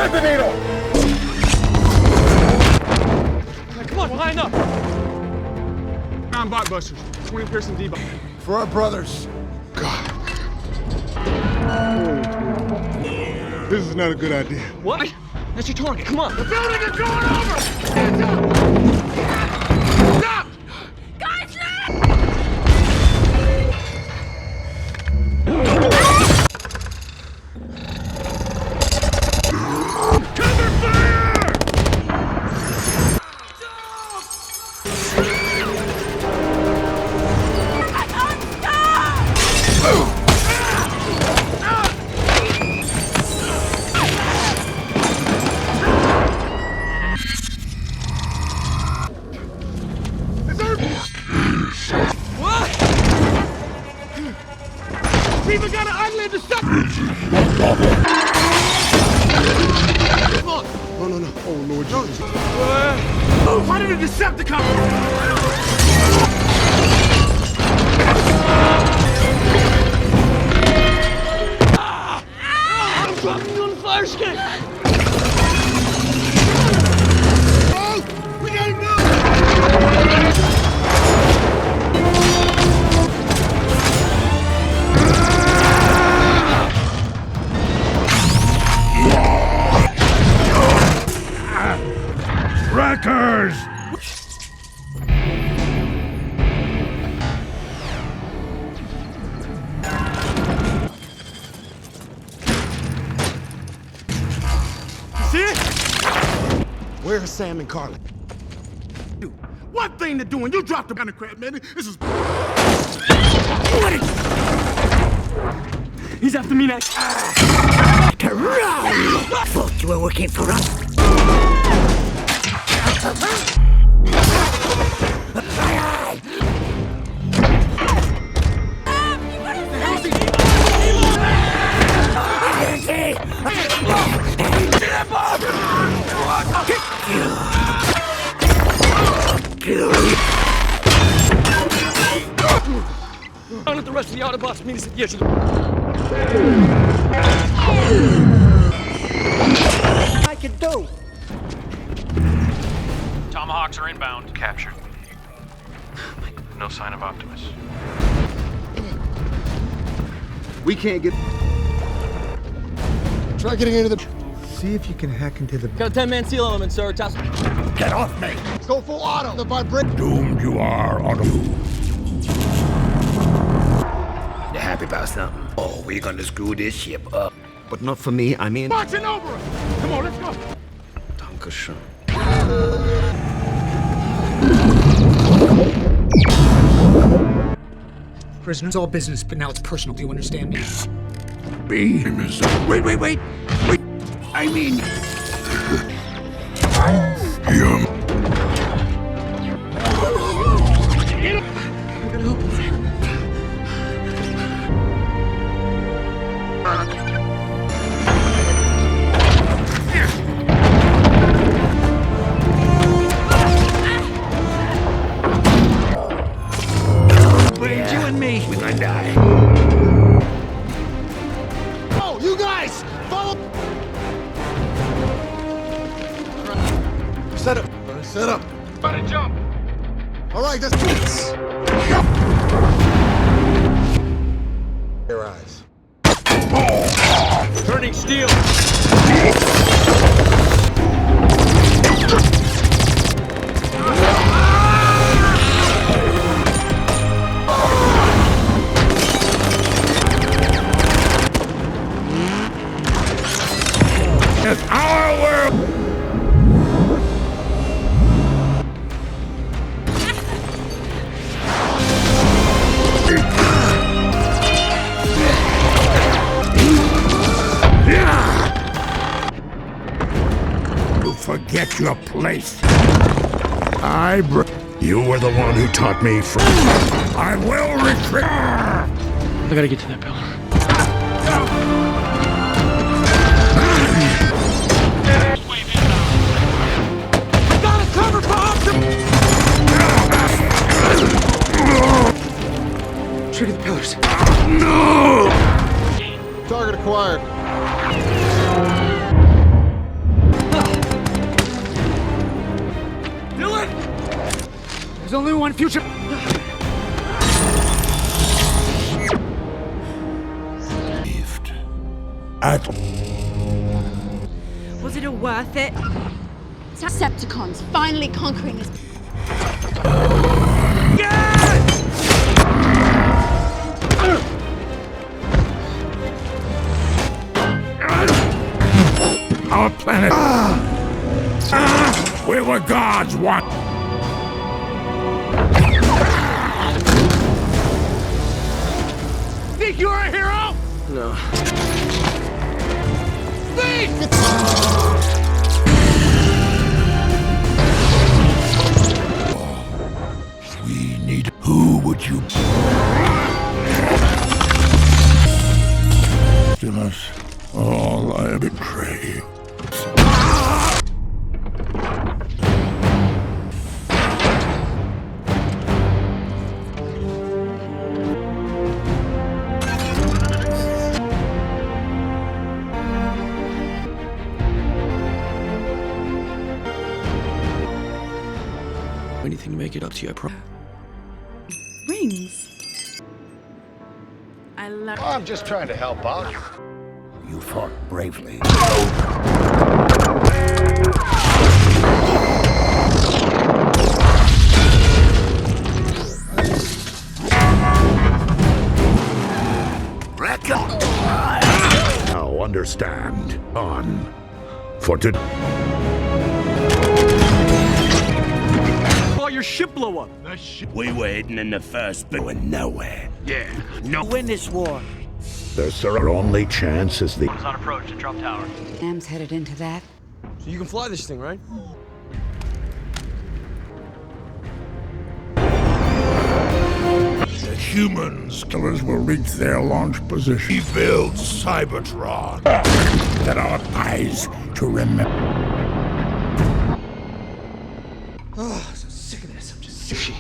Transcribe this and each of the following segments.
Thread the needle! Now, come on, line up! 9 blockbusters, 20 Pearson D. For our brothers. God. This is not a good idea. What? That's your target, come on! The building is going over! Hands up! Stop! Guys, Cover fire! People gotta unlive the stuff! Come on! No. Oh, Lord Jesus. Why did the Decepticon? I'm dropping you on the fire escape! Oh! We gotta move! Wreckers! See it? Where's Sam and Carly? One thing to do, and you dropped the banana crab, man. This is... He's after me next. to run! Thought you were working for us. Don't let the rest of the Autobots meet us at the edge of I can do. Tomahawks are inbound. Captured. No sign of Optimus. We can't get... Try getting into the... See if you can hack into the... Got a 10-man seal element, sir. Toss. Get off me! Let's go full auto. The vibration. Doomed you are, Auto. You happy about something? Oh, we're gonna screw this ship up. But not for me, I mean... Marching over us! Come on, let's go! Dankeschön. Prisoners, all business, but now it's personal. Do you understand me? Bayhem is... Wait! I mean... Him. You and me. We're gonna die. Oh, you guys! Follow... Set up. Set up. Better jump! All right, that's... Your eyes. Turning steel. It's our world! You forget your place. You were the one who taught me from... I will retreat! I gotta get to that pillar. Got a cover for Trigger the pillars. No! Target acquired. There's only one future. Was it all worth it? Decepticons finally conquering this. Our planet. We were gods once. Think you're a hero? No. We need. Who would you? Still us. All I betray. Anything to make it up to you, I promise. Rings. I love. I'm just trying to help out. You fought bravely. Now understand. On. For today. Oh, your ship blow up. We were hidden in the first but were nowhere. Yeah, no. Win this war. Our only chance is the. Is on approach to Trump Tower. Sam's headed into that. So you can fly this thing, right? The humans killers will reach their launch position. He builds Cybertron that our eyes to remember. Oh, I'm so sick of this. I'm just sick.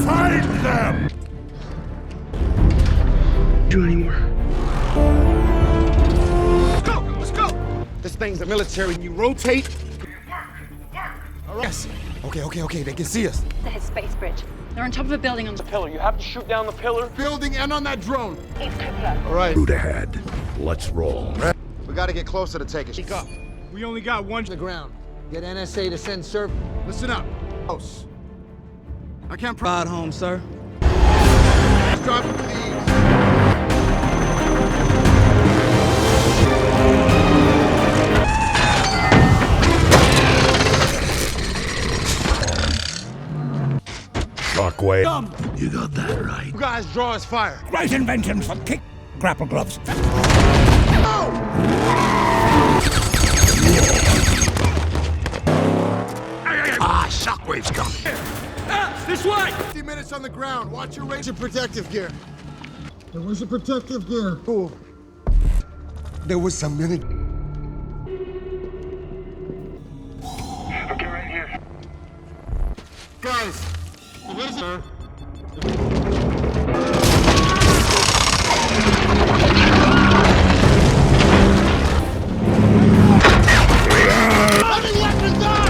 Find them! Do anymore. Go, let's go. This thing's a military. You rotate. All right. Yes. Okay. They can see us. There's space bridge. They're on top of a building on the Pillar. You have to shoot down the pillar. Building and on that drone. It's cupola. All right. Route ahead. Let's roll. We gotta get closer to take it. Speak up. We only got one. The ground. Get NSA to send serve. Listen up. Close. I can't Ride home, sir. Drop, please. Shockwave. You got that right. You guys draw his fire. Great invention for kick grapple gloves. Shockwave's coming. This way! 50 minutes on the ground. Watch your range of protective gear. There was your protective gear. Cool. There was some minute. Okay, right here. Guys, what is it? Heavy weapons on!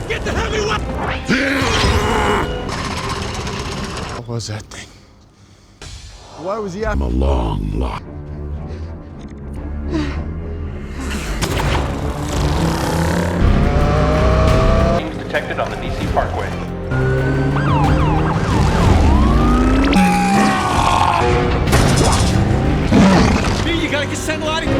Get the heavy weapon! What was that thing? Why was he I'm a long lot. Detected on the DC Parkway. You gotta get Sentinel out of here.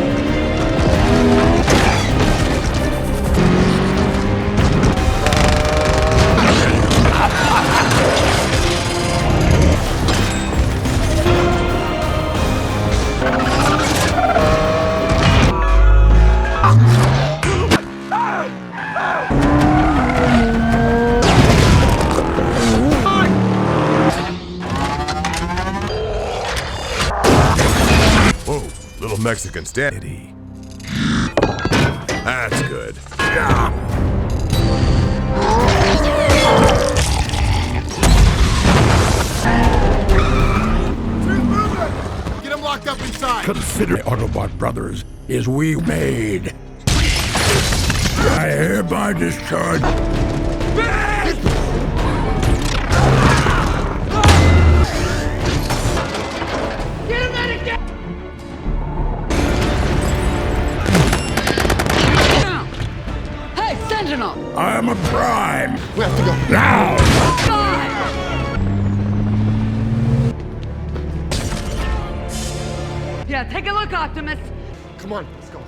Whoa, little Mexican steady. That's good. Get him locked up inside. Consider Autobot Brothers is we made. I hereby discharge. Hey, Sentinel! I'm a Prime. We have to go. Now! Yeah, take a look, Optimus. Come on, let's go.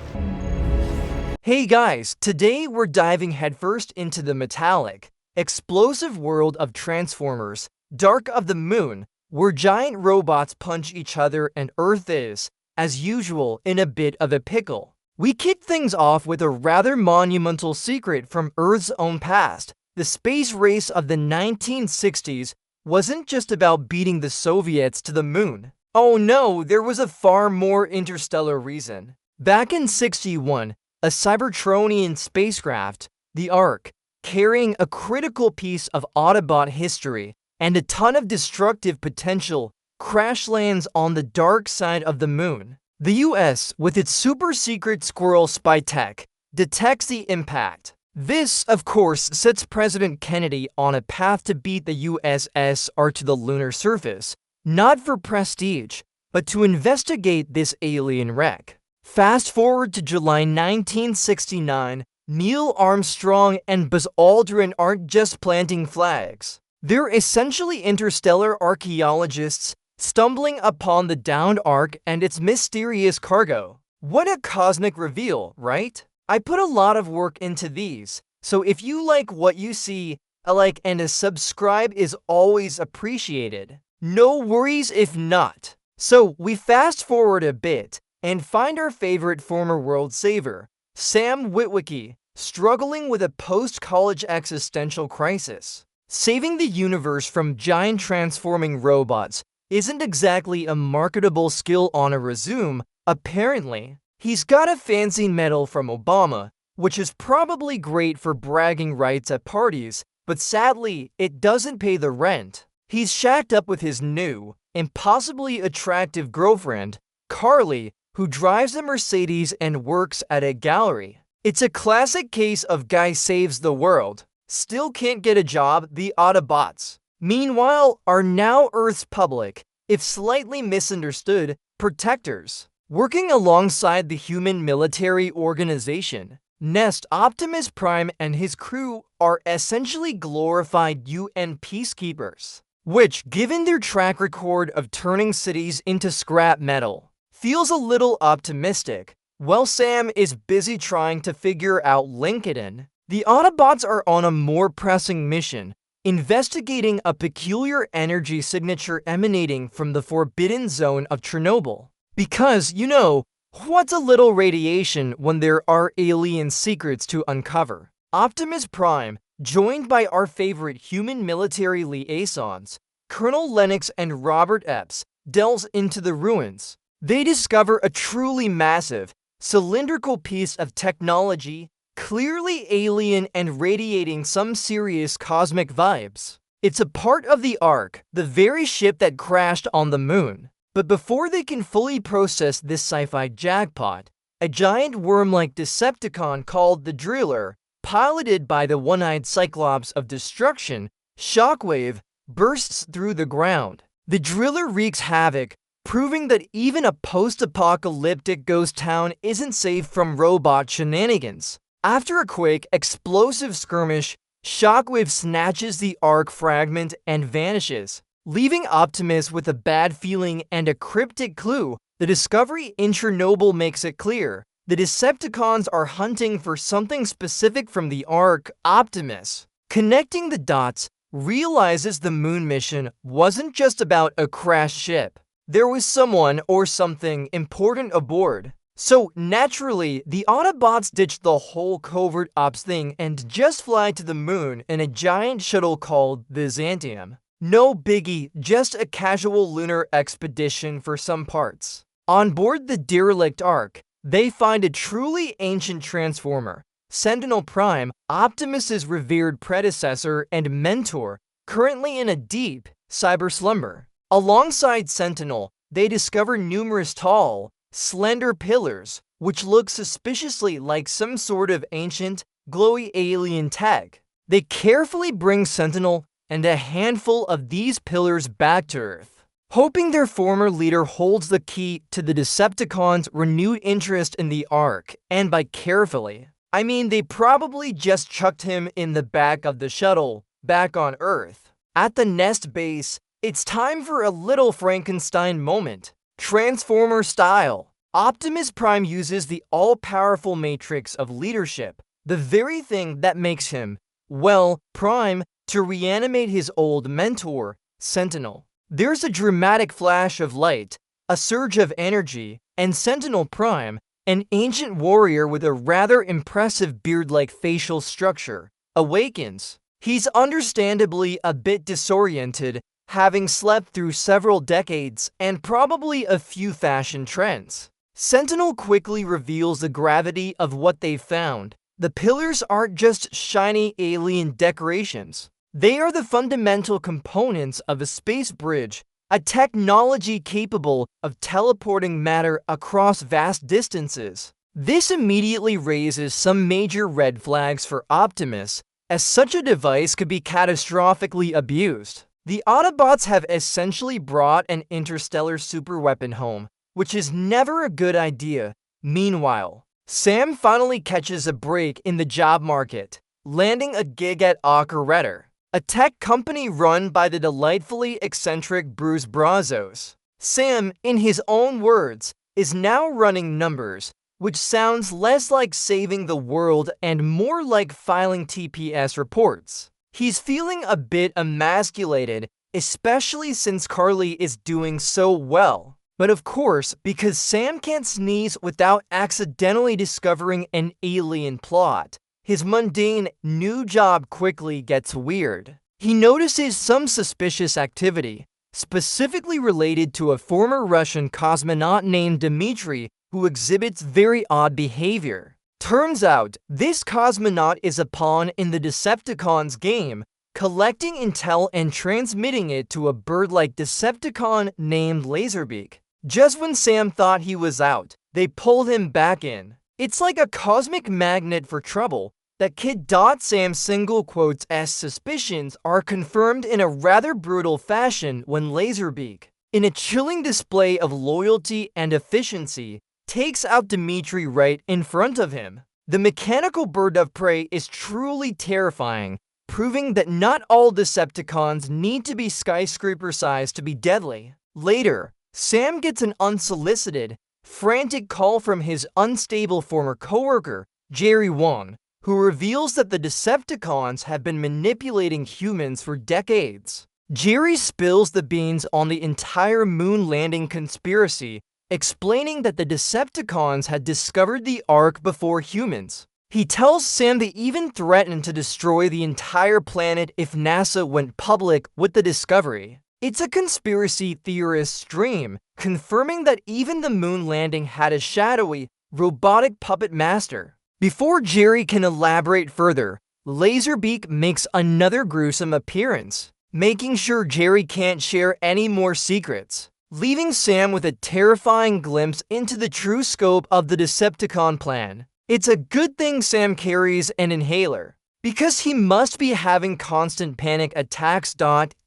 Hey guys, today we're diving headfirst into the metallic, explosive world of Transformers, Dark of the Moon, where giant robots punch each other and Earth is, as usual, in a bit of a pickle. We kick things off with a rather monumental secret from Earth's own past. The space race of the 1960s wasn't just about beating the Soviets to the moon. Oh no, there was a far more interstellar reason. Back in '61, a Cybertronian spacecraft, the Ark, carrying a critical piece of Autobot history and a ton of destructive potential, crash lands on the dark side of the moon. The US, with its super-secret squirrel spy tech, detects the impact. This, of course, sets President Kennedy on a path to beat the USSR to the lunar surface, not for prestige, but to investigate this alien wreck. Fast forward to July 1969, Neil Armstrong and Buzz Aldrin aren't just planting flags. They're essentially interstellar archaeologists stumbling upon the downed Ark and its mysterious cargo. What a cosmic reveal, right? I put a lot of work into these, so if you like what you see, a like and a subscribe is always appreciated. No worries if not. So we fast forward a bit and find our favorite former world saver, Sam Witwicky, struggling with a post-college existential crisis. Saving the universe from giant transforming robots isn't exactly a marketable skill on a resume, apparently. He's got a fancy medal from Obama, which is probably great for bragging rights at parties, but sadly, it doesn't pay the rent. He's shacked up with his new, impossibly attractive girlfriend, Carly, who drives a Mercedes and works at a gallery. It's a classic case of guy saves the world, still can't get a job, the Autobots. Meanwhile, are now Earth's public, if slightly misunderstood, protectors. Working alongside the human military organization, Nest, Optimus Prime and his crew are essentially glorified UN peacekeepers, which, given their track record of turning cities into scrap metal, feels a little optimistic. While Sam is busy trying to figure out LinkedIn, the Autobots are on a more pressing mission, investigating a peculiar energy signature emanating from the forbidden zone of Chernobyl. Because, you know, what's a little radiation when there are alien secrets to uncover? Optimus Prime, joined by our favorite human military liaisons, Colonel Lennox and Robert Epps, delves into the ruins. They discover a truly massive, cylindrical piece of technology, clearly alien and radiating some serious cosmic vibes. It's a part of the Ark, the very ship that crashed on the moon. But before they can fully process this sci-fi jackpot, a giant worm-like Decepticon called the Driller, piloted by the one-eyed Cyclops of Destruction, Shockwave, bursts through the ground. The Driller wreaks havoc, proving that even a post-apocalyptic ghost town isn't safe from robot shenanigans. After a quick, explosive skirmish, Shockwave snatches the Ark fragment and vanishes, leaving Optimus with a bad feeling and a cryptic clue. The discovery in Chernobyl makes it clear. The Decepticons are hunting for something specific from the Ark. Optimus, connecting the dots, realizes the moon mission wasn't just about a crashed ship. There was someone or something important aboard. So, naturally, the Autobots ditch the whole covert ops thing and just fly to the moon in a giant shuttle called the Xantium. No biggie, just a casual lunar expedition for some parts. On board the derelict Ark, They find a truly ancient transformer, Sentinel Prime, Optimus's revered predecessor and mentor, currently in a deep cyber slumber. Alongside Sentinel, they discover numerous tall, slender pillars, which look suspiciously like some sort of ancient, glowy alien tech. They carefully bring Sentinel and a handful of these pillars back to Earth, hoping their former leader holds the key to the Decepticons' renewed interest in the Ark. And by carefully, I mean they probably just chucked him in the back of the shuttle, back on Earth. At the nest base, it's time for a little Frankenstein moment. Transformer style, Optimus Prime uses the all-powerful matrix of leadership, the very thing that makes him, well, Prime, to reanimate his old mentor, Sentinel. There's a dramatic flash of light, a surge of energy, and Sentinel Prime, an ancient warrior with a rather impressive beard-like facial structure, awakens. He's understandably a bit disoriented, having slept through several decades and probably a few fashion trends. Sentinel quickly reveals the gravity of what they've found. The pillars aren't just shiny alien decorations. They are the fundamental components of a space bridge, a technology capable of teleporting matter across vast distances. This immediately raises some major red flags for Optimus, as such a device could be catastrophically abused. The Autobots have essentially brought an interstellar superweapon home, which is never a good idea. Meanwhile, Sam finally catches a break in the job market, landing a gig at Optimus, a tech company run by the delightfully eccentric Bruce Brazos. Sam, in his own words, is now running numbers, which sounds less like saving the world and more like filing TPS reports. He's feeling a bit emasculated, especially since Carly is doing so well. But of course, because Sam can't sneeze without accidentally discovering an alien plot, his mundane new job quickly gets weird. He notices some suspicious activity, specifically related to a former Russian cosmonaut named Dmitry who exhibits very odd behavior. Turns out, this cosmonaut is a pawn in the Decepticons game, collecting intel and transmitting it to a bird-like Decepticon named Laserbeak. Just when Sam thought he was out, they pulled him back in. It's like a cosmic magnet for trouble. That Kid Sam's single quotes S suspicions are confirmed in a rather brutal fashion when Laserbeak, in a chilling display of loyalty and efficiency, takes out Dmitry right in front of him. The mechanical bird of prey is truly terrifying, proving that not all Decepticons need to be skyscraper-sized to be deadly. Later, Sam gets an unsolicited, frantic call from his unstable former coworker, Jerry Wong, who reveals that the Decepticons have been manipulating humans for decades. Jerry spills the beans on the entire moon landing conspiracy, explaining that the Decepticons had discovered the Ark before humans. He tells Sam they even threatened to destroy the entire planet if NASA went public with the discovery. It's a conspiracy theorist's dream, confirming that even the moon landing had a shadowy, robotic puppet master. Before Jerry can elaborate further, Laserbeak makes another gruesome appearance, making sure Jerry can't share any more secrets, leaving Sam with a terrifying glimpse into the true scope of the Decepticon plan. It's a good thing Sam carries an inhaler, because he must be having constant panic attacks.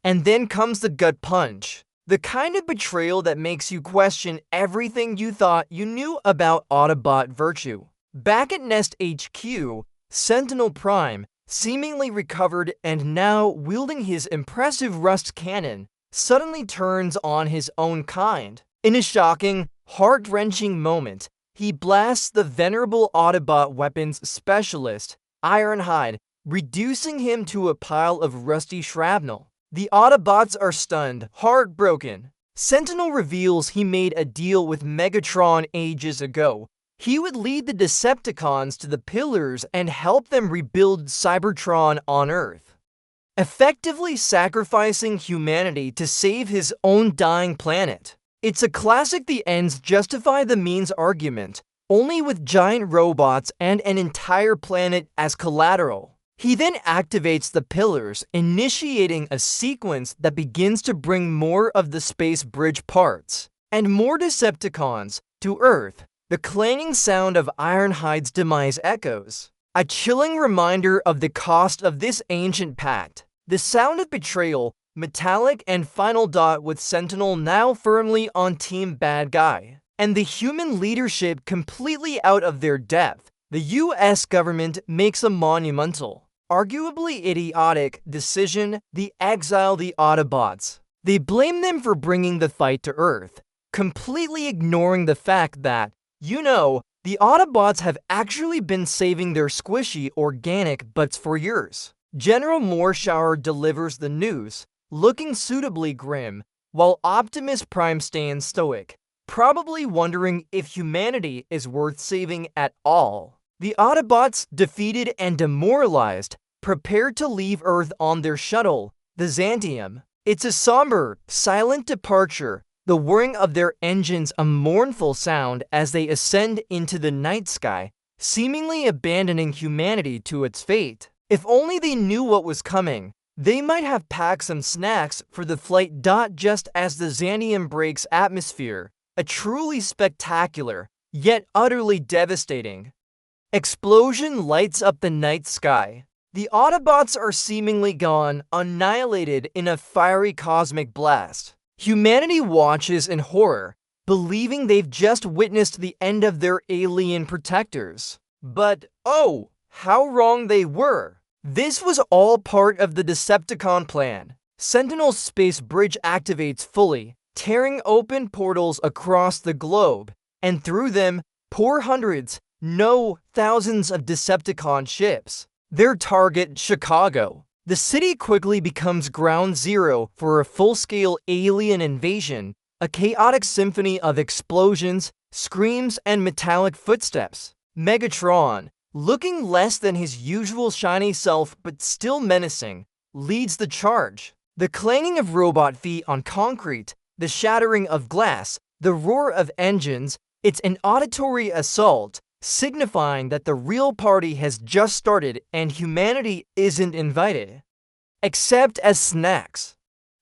And then comes the gut punch, the kind of betrayal that makes you question everything you thought you knew about Autobot virtue. Back at Nest HQ, Sentinel Prime, seemingly recovered and now wielding his impressive rust cannon, suddenly turns on his own kind. In a shocking, heart-wrenching moment, he blasts the venerable Autobot weapons specialist, Ironhide, reducing him to a pile of rusty shrapnel. The Autobots are stunned, heartbroken. Sentinel reveals he made a deal with Megatron ages ago. He would lead the Decepticons to the Pillars and help them rebuild Cybertron on Earth, effectively sacrificing humanity to save his own dying planet. It's a classic the ends justify the means argument, only with giant robots and an entire planet as collateral. He then activates the pillars, initiating a sequence that begins to bring more of the space bridge parts and more Decepticons to Earth. The clanging sound of Ironhide's demise echoes, a chilling reminder of the cost of this ancient pact. The sound of betrayal, metallic and final dot with Sentinel now firmly on team bad guy, and the human leadership completely out of their depth. The US government makes a monumental, arguably idiotic decision: they exile the Autobots. They blame them for bringing the fight to Earth, completely ignoring the fact that, the Autobots have actually been saving their squishy organic butts for years. General Mooreshower delivers the news, looking suitably grim, while Optimus Prime stands stoic, probably wondering if humanity is worth saving at all. The Autobots, defeated and demoralized, prepare to leave Earth on their shuttle, the Xantium. It's a somber, silent departure, the whirring of their engines a mournful sound as they ascend into the night sky, seemingly abandoning humanity to its fate. If only they knew what was coming, they might have packed some snacks for the flight. Just as the Xantium breaks atmosphere, a truly spectacular, yet utterly devastating explosion lights up the night sky. The Autobots are seemingly gone, annihilated in a fiery cosmic blast. Humanity watches in horror, believing they've just witnessed the end of their alien protectors. But oh, how wrong they were! This was all part of the Decepticon plan. Sentinel's space bridge activates fully, tearing open portals across the globe, and through them pour hundreds, no, thousands of Decepticon ships. Their target, Chicago. The city quickly becomes ground zero for a full-scale alien invasion, a chaotic symphony of explosions, screams, and metallic footsteps. Megatron, looking less than his usual shiny self but still menacing, leads the charge. The clanging of robot feet on concrete, the shattering of glass, the roar of engines, it's an auditory assault, signifying that the real party has just started and humanity isn't invited, except as snacks.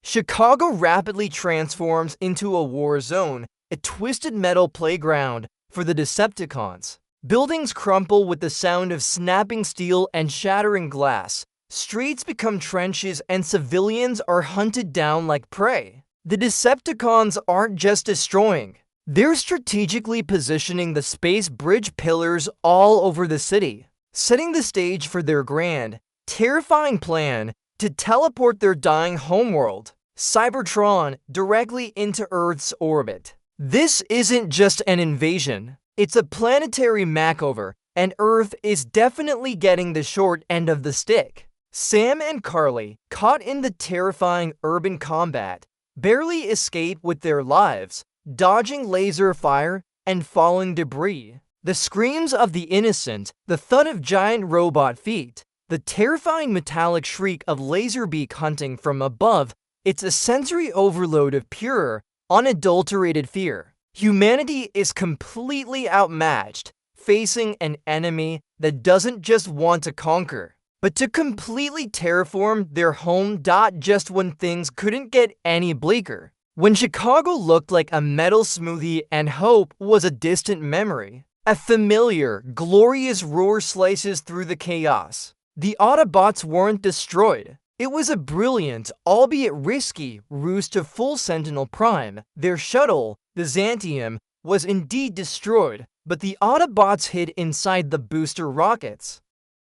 Chicago rapidly transforms into a war zone, a twisted metal playground for the Decepticons. Buildings crumple with the sound of snapping steel and shattering glass. Streets become trenches and civilians are hunted down like prey. The Decepticons aren't just destroying, they're strategically positioning the space bridge pillars all over the city, setting the stage for their grand, terrifying plan to teleport their dying homeworld, Cybertron, directly into Earth's orbit. This isn't just an invasion, it's a planetary makeover, and Earth is definitely getting the short end of the stick. Sam and Carly, caught in the terrifying urban combat, barely escape with their lives, dodging laser fire and falling debris. The screams of the innocent, the thud of giant robot feet, the terrifying metallic shriek of Laserbeak hunting from above, it's a sensory overload of pure, unadulterated fear. Humanity is completely outmatched, facing an enemy that doesn't just want to conquer, but to completely terraform their home. Just when things couldn't get any bleaker. When Chicago looked like a metal smoothie and hope was a distant memory, a familiar, glorious roar slices through the chaos. The Autobots weren't destroyed. It was a brilliant, albeit risky, ruse to fool Sentinel Prime. Their shuttle, the Xantium, was indeed destroyed, but the Autobots hid inside the booster rockets.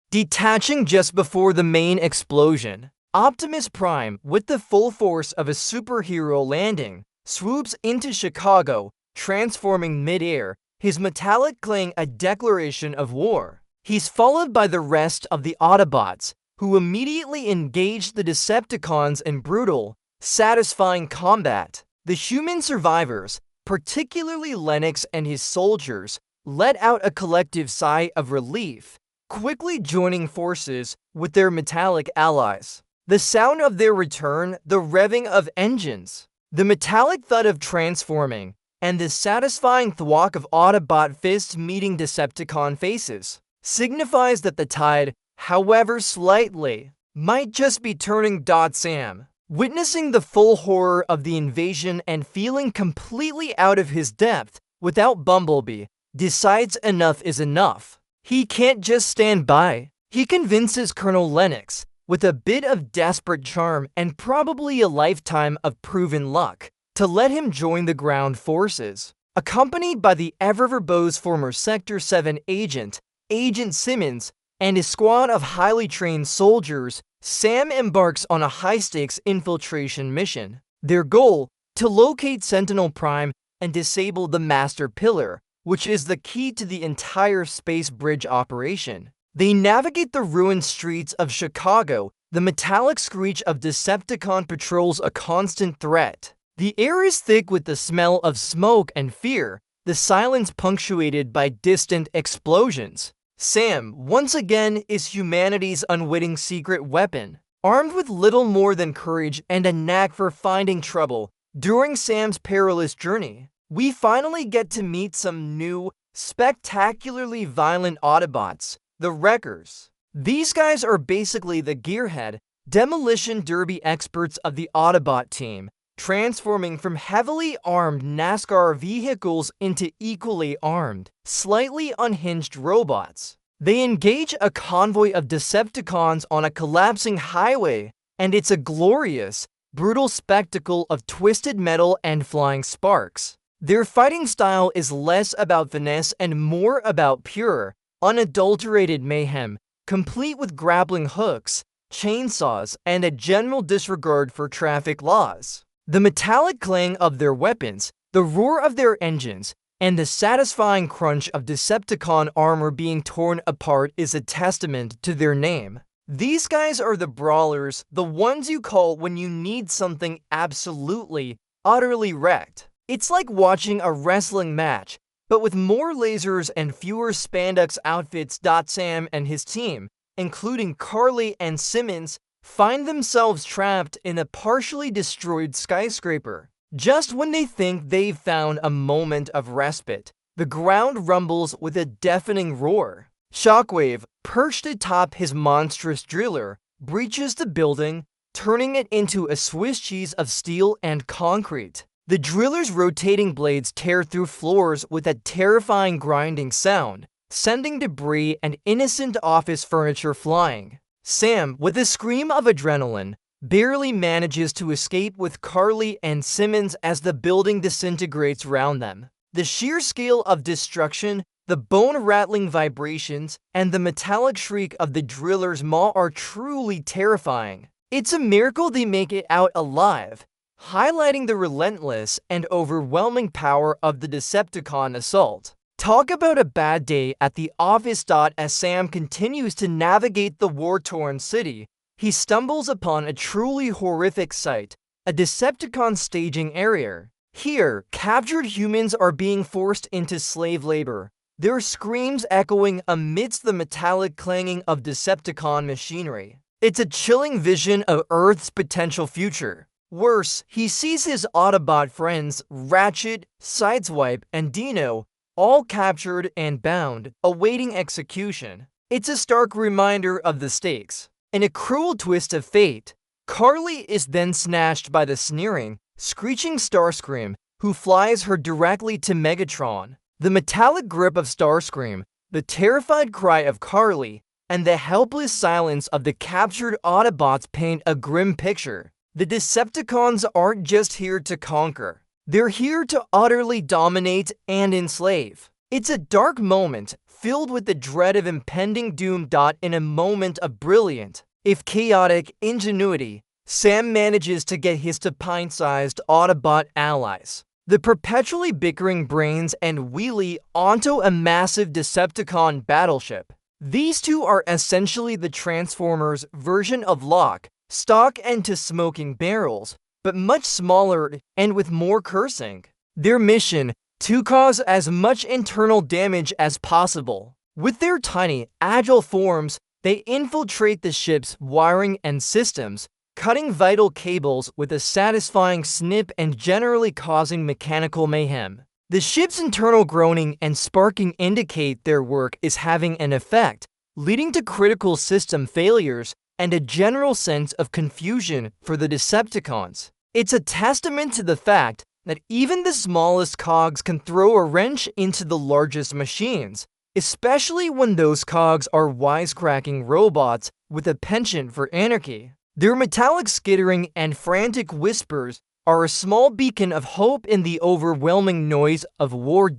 Detaching just before the main explosion, Optimus Prime, with the full force of a superhero landing, swoops into Chicago, transforming mid-air, his metallic clang a declaration of war. He's followed by the rest of the Autobots, who immediately engage the Decepticons in brutal, satisfying combat. The human survivors, particularly Lennox and his soldiers, let out a collective sigh of relief, quickly joining forces with their metallic allies. The sound of their return, the revving of engines, the metallic thud of transforming, and the satisfying thwack of Autobot fists meeting Decepticon faces signifies that the tide, however slightly, might just be turning. Sam, witnessing the full horror of the invasion and feeling completely out of his depth without Bumblebee, decides enough is enough. He can't just stand by. He convinces Colonel Lennox, with a bit of desperate charm and probably a lifetime of proven luck, to let him join the ground forces. Accompanied by the ever-verbose former Sector 7 agent, Agent Simmons, and his squad of highly trained soldiers, Sam embarks on a high-stakes infiltration mission. Their goal, to locate Sentinel Prime and disable the Master Pillar, which is the key to the entire space bridge operation. They navigate the ruined streets of Chicago. The metallic screech of Decepticon patrols a constant threat. The air is thick with the smell of smoke and fear, the silence punctuated by distant explosions. Sam, once again, is humanity's unwitting secret weapon. Armed with little more than courage and a knack for finding trouble, during Sam's perilous journey, we finally get to meet some new, spectacularly violent Autobots, the Wreckers. These guys are basically the gearhead, demolition derby experts of the Autobot team, transforming from heavily armed NASCAR vehicles into equally armed, slightly unhinged robots. They engage a convoy of Decepticons on a collapsing highway, and it's a glorious, brutal spectacle of twisted metal and flying sparks. Their fighting style is less about finesse and more about pure, unadulterated mayhem, complete with grappling hooks, chainsaws, and a general disregard for traffic laws. The metallic clang of their weapons, the roar of their engines, and the satisfying crunch of Decepticon armor being torn apart is a testament to their name. These guys are the brawlers, the ones you call when you need something absolutely, utterly wrecked. It's like watching a wrestling match, but with more lasers and fewer spandex outfits. Sam and his team, including Carly and Simmons, find themselves trapped in a partially destroyed skyscraper. Just when they think they've found a moment of respite, the ground rumbles with a deafening roar. Shockwave, perched atop his monstrous driller, breaches the building, turning it into a Swiss cheese of steel and concrete. The driller's rotating blades tear through floors with a terrifying grinding sound, sending debris and innocent office furniture flying. Sam, with a scream of adrenaline, barely manages to escape with Carly and Simmons as the building disintegrates around them. The sheer scale of destruction, the bone-rattling vibrations, and the metallic shriek of the driller's maw are truly terrifying. It's a miracle they make it out alive, highlighting the relentless and overwhelming power of the Decepticon assault. Talk about a bad day at the office. As Sam continues to navigate the war-torn city, he stumbles upon a truly horrific sight, a Decepticon staging area. Here, captured humans are being forced into slave labor, their screams echoing amidst the metallic clanging of Decepticon machinery. It's a chilling vision of Earth's potential future. Worse, he sees his Autobot friends, Ratchet, Sideswipe, and Dino, all captured and bound, awaiting execution. It's a stark reminder of the stakes. In a cruel twist of fate, Carly is then snatched by the sneering, screeching Starscream, who flies her directly to Megatron. The metallic grip of Starscream, the terrified cry of Carly, and the helpless silence of the captured Autobots paint a grim picture. The Decepticons aren't just here to conquer. They're here to utterly dominate and enslave. It's a dark moment, filled with the dread of impending doom. In a moment of brilliant, if chaotic, ingenuity, Sam manages to get his to pint-sized Autobot allies, the perpetually bickering brains and wheelie, onto a massive Decepticon battleship. These two are essentially the Transformers' version of Lock, Stock, and to smoking barrels, but much smaller and with more cursing. Their mission, to cause as much internal damage as possible. With their tiny, agile forms, they infiltrate the ship's wiring and systems, cutting vital cables with a satisfying snip and generally causing mechanical mayhem. The ship's internal groaning and sparking indicate their work is having an effect, leading to critical system failures and a general sense of confusion for the Decepticons. It's a testament to the fact that even the smallest cogs can throw a wrench into the largest machines, especially when those cogs are wisecracking robots with a penchant for anarchy. Their metallic skittering and frantic whispers are a small beacon of hope in the overwhelming noise of war.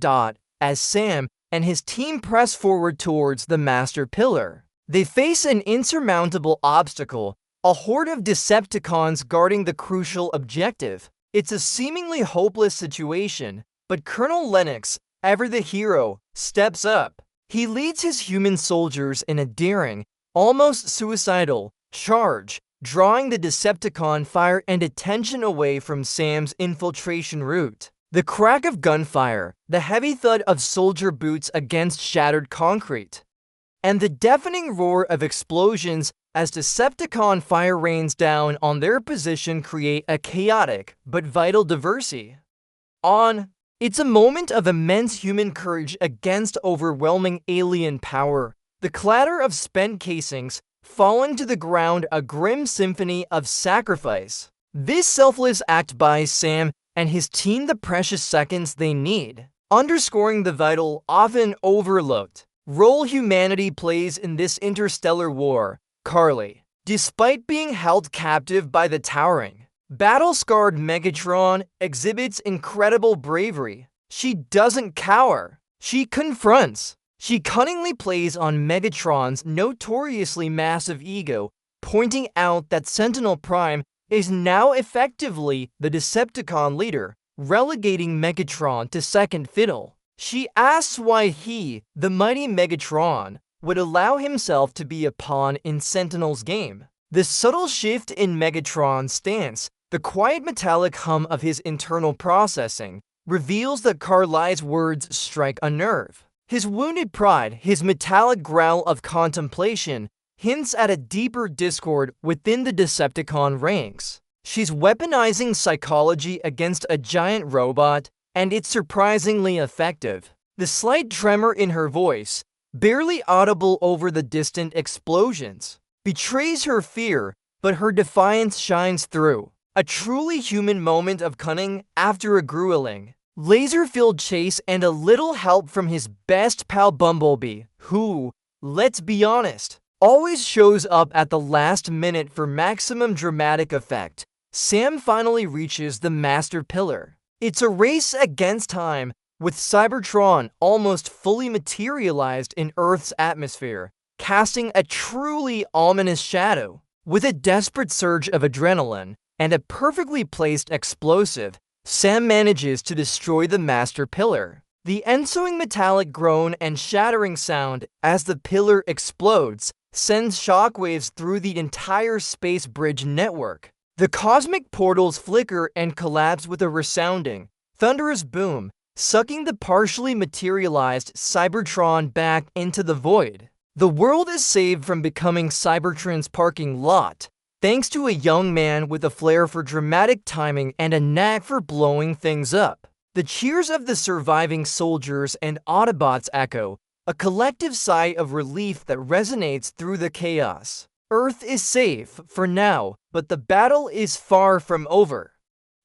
As Sam and his team press forward towards the Master Pillar, they face an insurmountable obstacle, a horde of Decepticons guarding the crucial objective. It's a seemingly hopeless situation, but Colonel Lennox, ever the hero, steps up. He leads his human soldiers in a daring, almost suicidal, charge, drawing the Decepticon fire and attention away from Sam's infiltration route. The crack of gunfire, the heavy thud of soldier boots against shattered concrete, and the deafening roar of explosions as Decepticon fire rains down on their position create a chaotic but vital diversity. It's a moment of immense human courage against overwhelming alien power. The clatter of spent casings falling to the ground, a grim symphony of sacrifice. This selfless act buys Sam and his team the precious seconds they need, underscoring the vital, often overlooked, role humanity plays in this interstellar war. Carly, despite being held captive by the towering, battle-scarred Megatron, exhibits incredible bravery. She doesn't cower. She confronts. She cunningly plays on Megatron's notoriously massive ego, pointing out that Sentinel Prime is now effectively the Decepticon leader, relegating Megatron to second fiddle. She asks why he, the mighty Megatron, would allow himself to be a pawn in Sentinel's game. The subtle shift in Megatron's stance, the quiet metallic hum of his internal processing, reveals that Carly's words strike a nerve. His wounded pride, his metallic growl of contemplation, hints at a deeper discord within the Decepticon ranks. She's weaponizing psychology against a giant robot, and it's surprisingly effective. The slight tremor in her voice, barely audible over the distant explosions, betrays her fear, but her defiance shines through. A truly human moment of cunning after a grueling, laser-filled chase and a little help from his best pal Bumblebee, who, let's be honest, always shows up at the last minute for maximum dramatic effect. Sam finally reaches the Master Pillar. It's a race against time, with Cybertron almost fully materialized in Earth's atmosphere, casting a truly ominous shadow. With a desperate surge of adrenaline and a perfectly placed explosive, Sam manages to destroy the Master Pillar. The ensuing metallic groan and shattering sound as the pillar explodes sends shockwaves through the entire space bridge network. The cosmic portals flicker and collapse with a resounding, thunderous boom, sucking the partially materialized Cybertron back into the void. The world is saved from becoming Cybertron's parking lot, thanks to a young man with a flair for dramatic timing and a knack for blowing things up. The cheers of the surviving soldiers and Autobots echo, a collective sigh of relief that resonates through the chaos. Earth is safe for now, but the battle is far from over.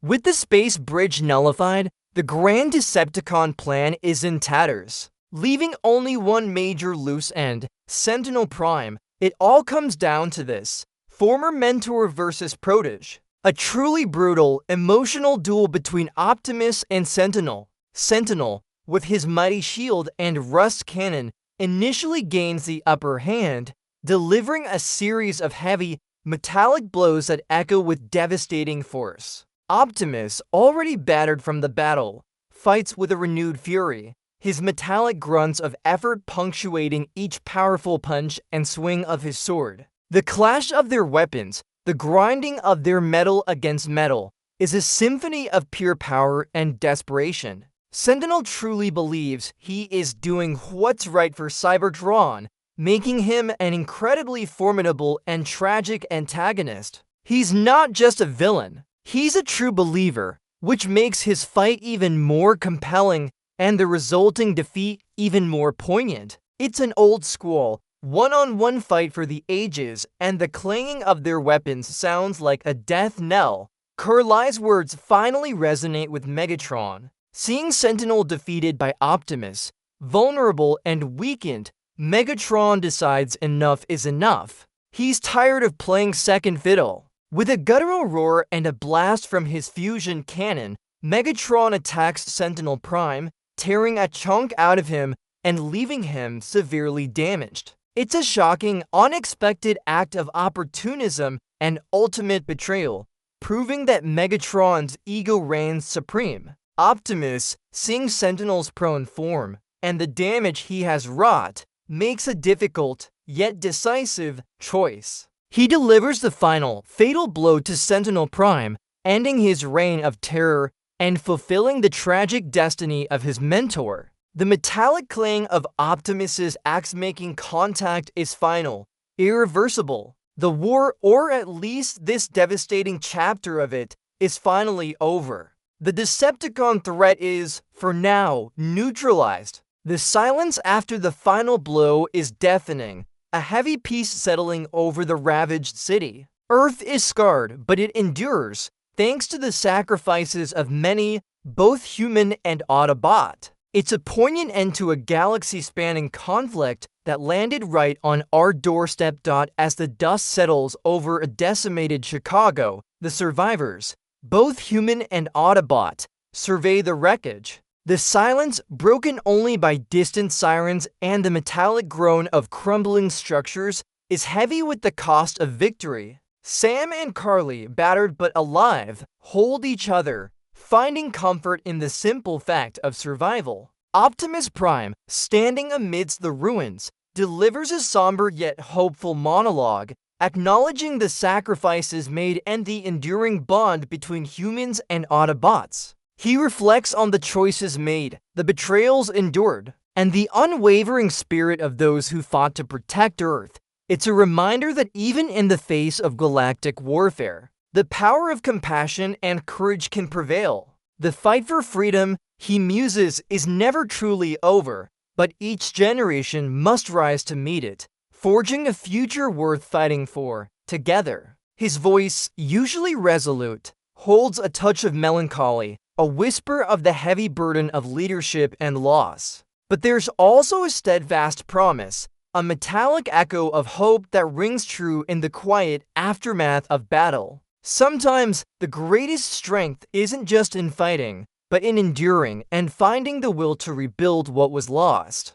With the space bridge nullified, the grand Decepticon plan is in tatters, leaving only one major loose end, Sentinel Prime. It all comes down to this: former mentor versus protege. A truly brutal, emotional duel between Optimus and Sentinel. Sentinel, with his mighty shield and rust cannon, initially gains the upper hand, delivering a series of heavy, metallic blows that echo with devastating force. Optimus, already battered from the battle, fights with a renewed fury, his metallic grunts of effort punctuating each powerful punch and swing of his sword. The clash of their weapons, the grinding of their metal against metal, is a symphony of pure power and desperation. Sentinel truly believes he is doing what's right for Cybertron, making him an incredibly formidable and tragic antagonist. He's not just a villain, he's a true believer, which makes his fight even more compelling and the resulting defeat even more poignant. It's an old-school, one-on-one fight for the ages, and the clanging of their weapons sounds like a death knell. Carly's words finally resonate with Megatron. Seeing Sentinel defeated by Optimus, vulnerable and weakened, Megatron decides enough is enough. He's tired of playing second fiddle. With a guttural roar and a blast from his fusion cannon, Megatron attacks Sentinel Prime, tearing a chunk out of him and leaving him severely damaged. It's a shocking, unexpected act of opportunism and ultimate betrayal, proving that Megatron's ego reigns supreme. Optimus, seeing Sentinel's prone form and the damage he has wrought, makes a difficult, yet decisive, choice. He delivers the final, fatal blow to Sentinel Prime, ending his reign of terror and fulfilling the tragic destiny of his mentor. The metallic clang of Optimus's axe making contact is final, irreversible. The war, or at least this devastating chapter of it, is finally over. The Decepticon threat is, for now, neutralized. The silence after the final blow is deafening, a heavy peace settling over the ravaged city. Earth is scarred, but it endures, thanks to the sacrifices of many, both human and Autobot. It's a poignant end to a galaxy-spanning conflict that landed right on our doorstep. As the dust settles over a decimated Chicago, the survivors, both human and Autobot, survey the wreckage. The silence, broken only by distant sirens and the metallic groan of crumbling structures, is heavy with the cost of victory. Sam and Carly, battered but alive, hold each other, finding comfort in the simple fact of survival. Optimus Prime, standing amidst the ruins, delivers a somber yet hopeful monologue, acknowledging the sacrifices made and the enduring bond between humans and Autobots. He reflects on the choices made, the betrayals endured, and the unwavering spirit of those who fought to protect Earth. It's a reminder that even in the face of galactic warfare, the power of compassion and courage can prevail. The fight for freedom, he muses, is never truly over, but each generation must rise to meet it, forging a future worth fighting for, together. His voice, usually resolute, holds a touch of melancholy, a whisper of the heavy burden of leadership and loss. But there's also a steadfast promise, a metallic echo of hope that rings true in the quiet aftermath of battle. Sometimes, the greatest strength isn't just in fighting, but in enduring and finding the will to rebuild what was lost.